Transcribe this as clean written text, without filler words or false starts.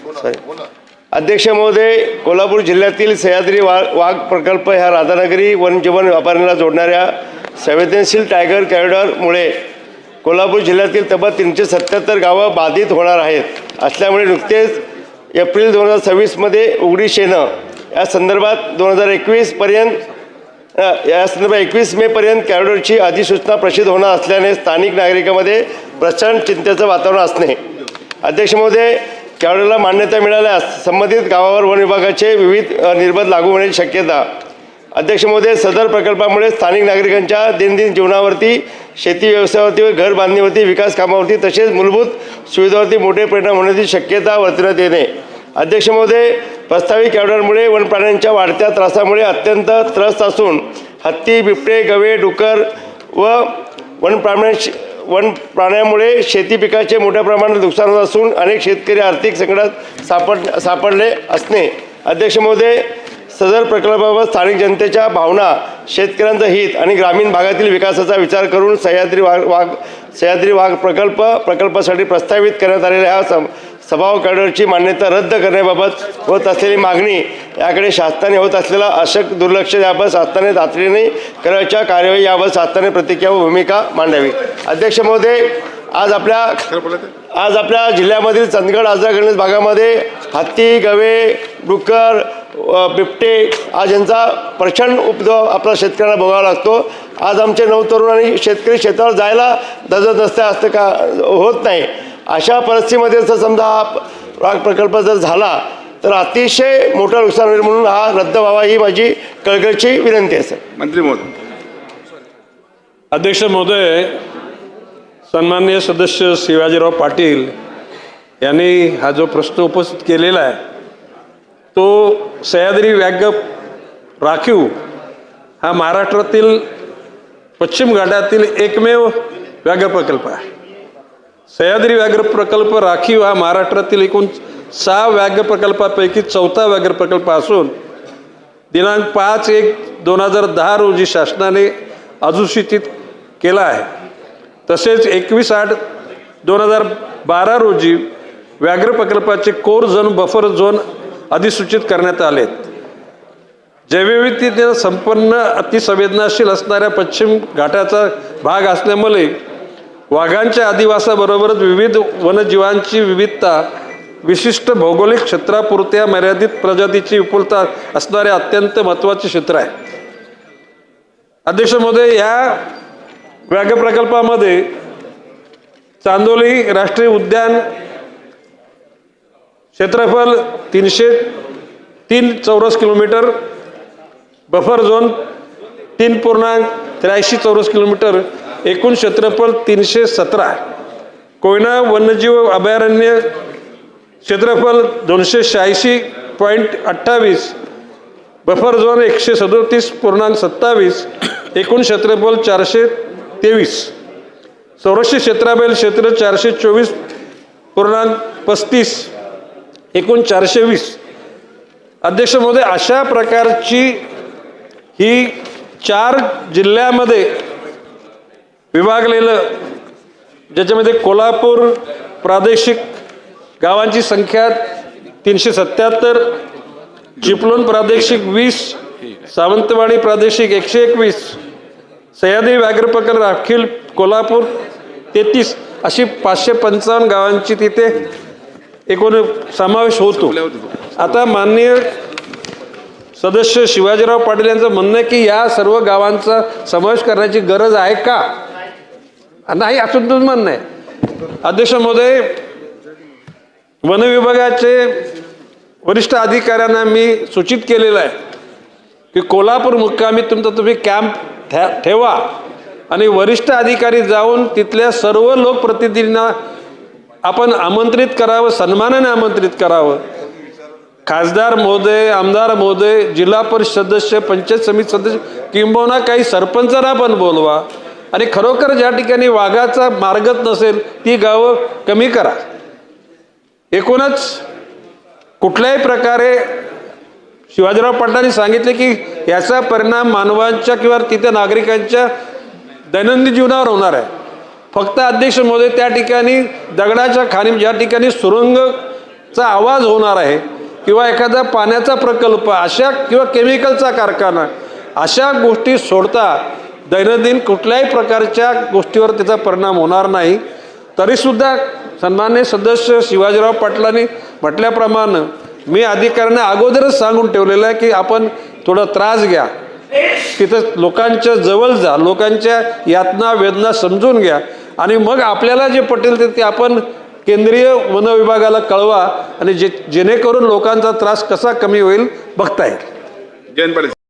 अध्यक्ष महोदय, कोल्हापूर जिल्ह्यातील सह्याद्री वाघ प्रकल्प ह्या राधानगरी वनजीवन व्यापाऱ्यांना जोडणाऱ्या संवेदनशील टायगर कॉरिडॉरमुळे कोल्हापूर जिल्ह्यातील तब्बल 377 गावं बाधित होणार आहेत. असल्यामुळे नुकतेच एप्रिल 2026 मध्ये उघडी शेणं या संदर्भात 21 मे पर्यंत कॉरिडॉरची अधिसूचना प्रसिद्ध होणार असल्याने स्थानिक नागरिकांमध्ये प्रचंड चिंतेचं वातावरण असणे. अध्यक्ष महोदय, कॉरिडॉरला मान्यता मिळाल्यास संबंधित गावावर वन विभागाचे विविध निर्बंध लागू होण्याची शक्यता. अध्यक्ष महोदय, सदर प्रकल्पामुळे स्थानिक नागरिकांच्या दैनंदिन जीवनावरती, शेती व्यवसायावरती व घर बांधणीवरती, विकास कामावरती तसेच मूलभूत सुविधावरती मोठे परिणाम होण्याची शक्यता वर्तवण्यात येणे. अध्यक्ष महोदय, प्रस्तावित कॉरिडॉरमुळे वन प्राण्यांच्या वाढत्या त्रासामुळे अत्यंत त्रस्त असून हत्ती, बिबटे, गवे, डुक्कर व वन प्राण्यामुळे शेती पिकाचे मोठ्या प्रमाणात नुकसान होत असून अनेक शेतकरी आर्थिक संकटात सापडले असणे. अध्यक्ष महोदय, सदर प्रकल्पाबाबत स्थानिक जनतेच्या भावना, शेतकऱ्यांचं हित आणि ग्रामीण भागातील विकासाचा विचार करून सह्याद्री वाघ प्रकल्पासाठी प्रस्तावित करण्यात आलेल्या ह्या सभाव कॉरिडॉरची मान्यता रद्द करण्याबाबत होत असलेली मागणी याकडे शासनाने होत असलेला अशक दुर्लक्ष याबाबत शासनाने तातडीने करायच्या कार्यवाही याबाबत शासनाने प्रतिक्रिया व भूमिका मांडावी. अध्यक्ष महोदय, आज आपल्या जिल्ह्यामधील चंदगड, आजरा, गणेश भागामध्ये हत्ती, गवे, डुक्कर, बिबटे आज यांचा प्रचंड उपद्रव आपल्या शेतकऱ्यांना भोगावा लागतो. आज आमचे नवतरुण आणि शेतकरी शेतावर जायला धजत नसते असते का होत नाही. अशा परिस्थितीमध्ये जर समजा हा वाघ प्रकल्प जर झाला तर अतिशय मोठं नुकसान होईल, म्हणून हा रद्द व्हावा ही माझी कळकळीची विनंती आहे. सर. मंत्री महोदय. अध्यक्ष महोदय, सन्माननीय सदस्य शिवाजीराव पाटील यांनी हा जो प्रश्न उपस्थित केलेला आहे तो सह्याद्री व्याघ्र राखीव हा महाराष्ट्रातील पश्चिम घाटातील एकमेव व्याघ्र प्रकल्प आहे. सह्याद्री व्याघ्र प्रकल्प राखीव हा महाराष्ट्रातील एकूण 6 व्याघ्र प्रकल्पापैकी 4था व्याघ्र प्रकल्प असून दिनांक 5/1/2010 रोजी शासनाने अधिसूचित केला आहे. तसेच 21/8/2012 रोजी व्याघ्र प्रकल्पाचे कोर झोन, बफर झोन अधिसूचित करण्यात आले. जैवविविधतेने संपन्न अतिसंवेदनशील असणाऱ्या पश्चिम घाटाचा भाग असल्यामुळे वाघांच्या अधिवासाबरोबरच विविध वन्यजीवांची विविधता, विशिष्ट भौगोलिक क्षेत्रापुरत्या मर्यादित प्रजातीची विपुलता असणारे अत्यंत महत्त्वाचे क्षेत्र आहे. अध्यक्ष महोदय, या व्याघ्र प्रकल्पामध्ये चांदोली राष्ट्रीय उद्यान क्षेत्रफळ 303 चौरस किलोमीटर, बफर झोन 3.83 चौरस किलोमीटर, एकूण क्षेत्रफळ 317, कोयना वन्यजीव अभयारण्य क्षेत्रफळ 286.28, बफर झोन 137.27, एकूण क्षेत्रफळ 423, संरक्षित क्षेत्राबाहेर क्षेत्र 424.35, एकूण 420. अध्यक्ष महोदय, अशा प्रकारची ही 4 जिल्ह्यामध्ये विभागलेलं, ज्याच्यामध्ये कोल्हापूर प्रादेशिक गावांची संख्या 377, चिपळूण प्रादेशिक 20, सावंतवाडी प्रादेशिक 121, सह्याद्री व्याघ्र प्रकल्प राखीव कोल्हापूर 33 अशी 555 गावांची तिथे एकूण समावेश होतो. आता माननीय सदस्य शिवाजीराव पाटील यांचं म्हणणं आहे की या सर्व गावांचा समावेश करण्याची गरज आहे का? नाही असं तुमचं म्हणणं आहे. अध्यक्ष महोदय, वन विभागाचे वरिष्ठ अधिकाऱ्यांना मी सूचित केलेलं आहे की कोल्हापूर मुक्कामी तुम्ही कॅम्प ठेवा आणि वरिष्ठ अधिकारी जाऊन तिथल्या सर्व लोकप्रतिनिधींना आपण आमंत्रित करावं, सन्मानाने आमंत्रित करावं. खासदार महोदय, आमदार महोदय, जिल्हा परिषद सदस्य, पंचायत समिती सदस्य किंबहुना काही सरपंचांना पण बोलवा आणि खरोखर ज्या ठिकाणी वाघाचा मार्गच नसेल ती गावं कमी करा. एकूणच कुठल्याही प्रकारे शिवाजीराव पाटलांनी सांगितले की याचा परिणाम मानवांच्या किंवा तिथे नागरिकांच्या दैनंदिन जीवनावर होणार आहे. फक्त अध्यक्ष महोदय, त्या ठिकाणी दगडाच्या खाणी ज्या ठिकाणी सुरुंग चा आवाज होणार आहे किंवा एखादा पाण्याचा प्रकल्प अशा किंवा केमिकलचा कारखाना अशा गोष्टी सोडता दैनंदिन कुठल्याही प्रकारच्या गोष्टीवर त्याचा परिणाम होणार नाही. तरीसुद्धा सन्मान्य सदस्य शिवाजीराव पाटलांनी म्हटल्याप्रमाणे मी अधिकाऱ्यांना अगोदरच सांगून ठेवलेलं आहे की आपण थोडा त्रास घ्या, तिथं लोकांच्या जवळ जा, लोकांच्या यातना वेदना समजून घ्या आणि मग आपल्याला जे पटेल ते आपण केंद्रीय वन विभागाला कळवा आणि जेणेकरून लोकांचा त्रास कसा कमी होईल बघता येईल. जयंत पाटील.